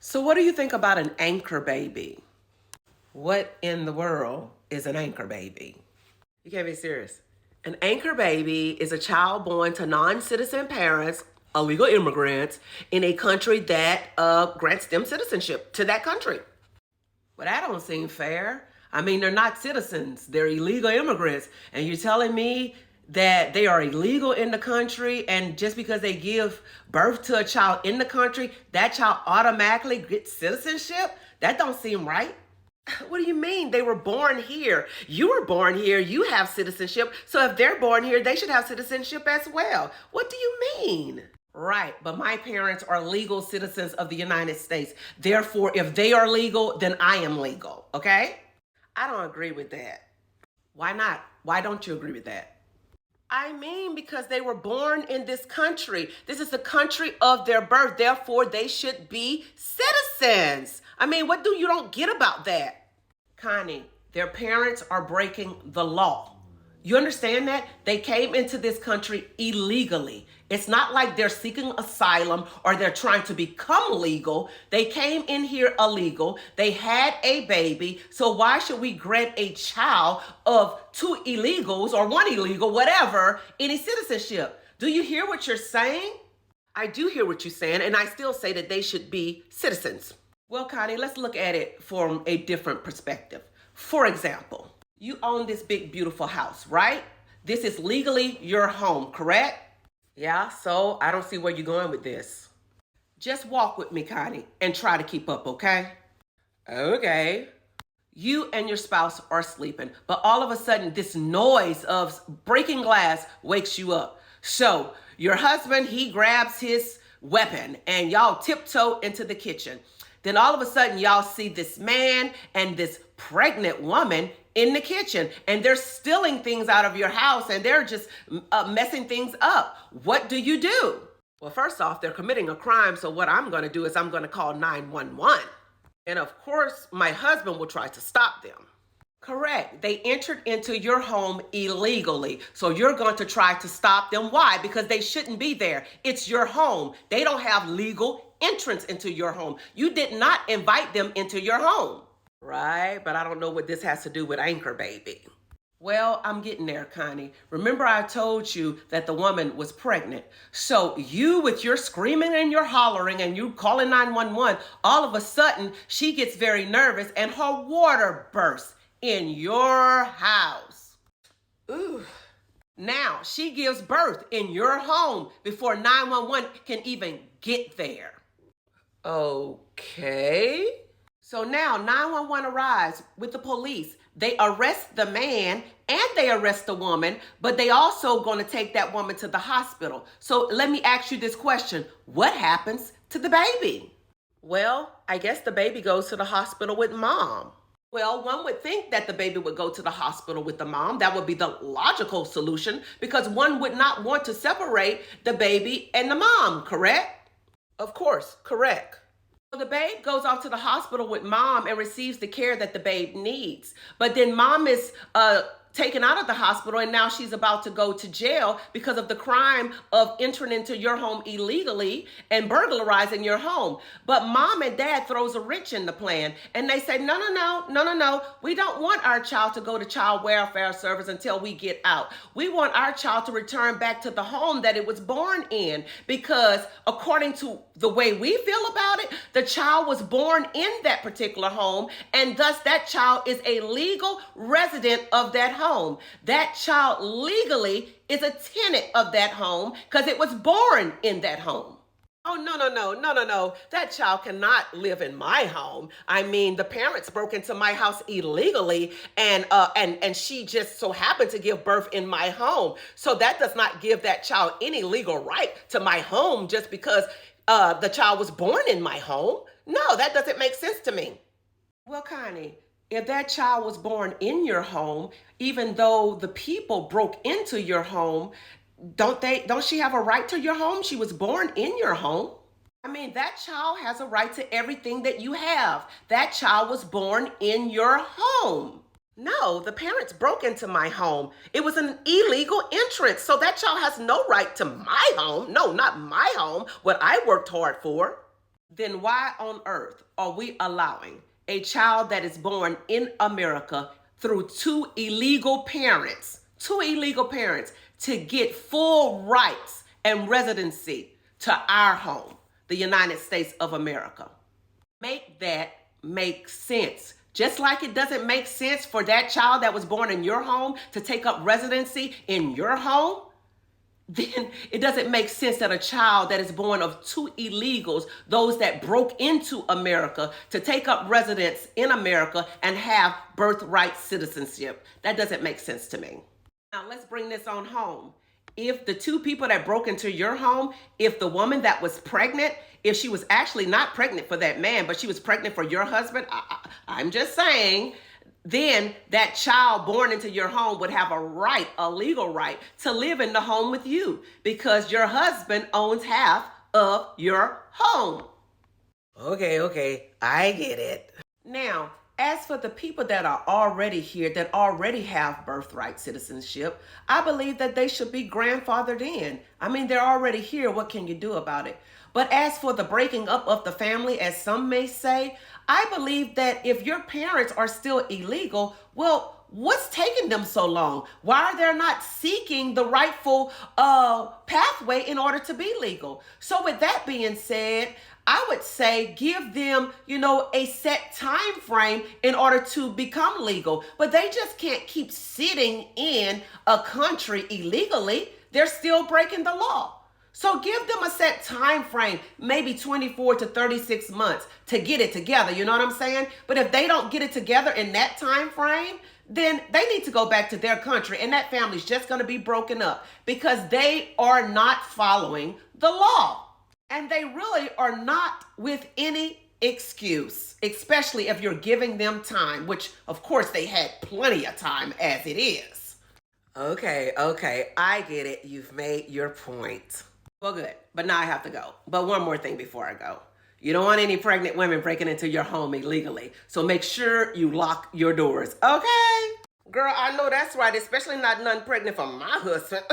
So what do you think about an anchor baby? What in the world is an anchor baby? You can't be serious. An anchor baby is a child born to non-citizen parents, illegal immigrants, in a country that grants them citizenship to that country. Well, that don't seem fair. I mean, they're not citizens. They're illegal immigrants. And you're telling me that they are illegal in the country, and just because they give birth to a child in the country, that child automatically gets citizenship? That don't seem right. What do you mean? They were born here. You were born here. You have citizenship. So if they're born here, they should have citizenship as well. What do you mean? Right, but my parents are legal citizens of the United States. Therefore, if they are legal, then I am legal, okay? I don't agree with that. Why not? Why don't you agree with that? I mean, because they were born in this country. This is the country of their birth. Therefore, they should be citizens. I mean, what do you don't get about that? Connie, their parents are breaking the law. You understand that? They came into this country illegally. It's not like they're seeking asylum or they're trying to become legal. They came in here illegal. They had a baby. So why should we grant a child of two illegals or one illegal, whatever, any citizenship? Do you hear what you're saying? I do hear what you're saying, and I still say that they should be citizens. Well, Connie, let's look at it from a different perspective. For example, you own this big, beautiful house, right? This is legally your home, correct? Yeah, so I don't see where you're going with this. Just walk with me, Connie, and try to keep up, okay? Okay. You and your spouse are sleeping, but all of a sudden, this noise of breaking glass wakes you up. So your husband, he grabs his weapon, and y'all tiptoe into the kitchen. Then all of a sudden, y'all see this man and this pregnant woman in the kitchen, and they're stealing things out of your house, and they're just messing things up. What do you do? Well, first off, they're committing a crime, so what I'm going to do is I'm going to call 911. And of course, my husband will try to stop them. Correct. They entered into your home illegally. So you're going to try to stop them. Why? Because they shouldn't be there. It's your home. They don't have legal entrance into your home. You did not invite them into your home. Right, but I don't know what this has to do with anchor baby. Well, I'm getting there, Connie. Remember I told you that the woman was pregnant. So you, with your screaming and your hollering and you calling 911, all of a sudden she gets very nervous and her water bursts in your house. Ooh. Now she gives birth in your home before 911 can even get there. Okay. So now 911 arrives with the police. They arrest the man and they arrest the woman, but they also going to take that woman to the hospital. So let me ask you this question. What happens to the baby? Well, I guess the baby goes to the hospital with mom. Well, one would think that the baby would go to the hospital with the mom. That would be the logical solution because one would not want to separate the baby and the mom, correct? Of course, correct. The babe goes off to the hospital with mom and receives the care that the babe needs. But then mom is taken out of the hospital and now she's about to go to jail because of the crime of entering into your home illegally and burglarizing your home. But mom and dad throws a wrench in the plan and they say, no. We don't want our child to go to child welfare service until we get out. We want our child to return back to the home that it was born in because according to the way we feel about it, the child was born in that particular home and thus that child is a legal resident of that home. That child legally is a tenant of that home because it was born in that home. Oh, no. That child cannot live in my home. I mean, the parents broke into my house illegally and she just so happened to give birth in my home. So that does not give that child any legal right to my home just because the child was born in my home. No, that doesn't make sense to me. Well, Connie, if that child was born in your home, even though the people broke into your home, don't she have a right to your home? She was born in your home. I mean, that child has a right to everything that you have. That child was born in your home. No, the parents broke into my home. It was an illegal entrance. So that child has no right to my home. No, not my home, what I worked hard for. then why on earth are we allowing a child that is born in America through two illegal parents, to get full rights and residency to our home, the United States of America? Make that make sense. Just like it doesn't make sense for that child that was born in your home to take up residency in your home, then it doesn't make sense that a child that is born of two illegals, those that broke into America to take up residence in America and have birthright citizenship. That doesn't make sense to me. Now let's bring this on home. If the two people that broke into your home, if the woman that was pregnant, if she was actually not pregnant for that man, but she was pregnant for your husband, I'm just saying, then that child born into your home would have a right, a legal right, to live in the home with you because your husband owns half of your home. Okay, I get it. Now, as for the people that are already here, that already have birthright citizenship, I believe that they should be grandfathered in. I mean, they're already here. What can you do about it? But as for the breaking up of the family, as some may say, I believe that if your parents are still illegal, well, what's taking them so long? Why are they not seeking the rightful pathway in order to be legal? So with that being said, I would say give them, a set time frame in order to become legal. But they just can't keep sitting in a country illegally. They're still breaking the law. So give them a set time frame, maybe 24 to 36 months to get it together. You know what I'm saying? But if they don't get it together in that time frame, then they need to go back to their country and that family's just going to be broken up because they are not following the law. And they really are not with any excuse, especially if you're giving them time, which of course they had plenty of time as it is. Okay, I get it. You've made your point. Well, good. But now I have to go. But one more thing before I go. You don't want any pregnant women breaking into your home illegally. So make sure you lock your doors. Okay? Girl, I know that's right. Especially not none pregnant for my husband.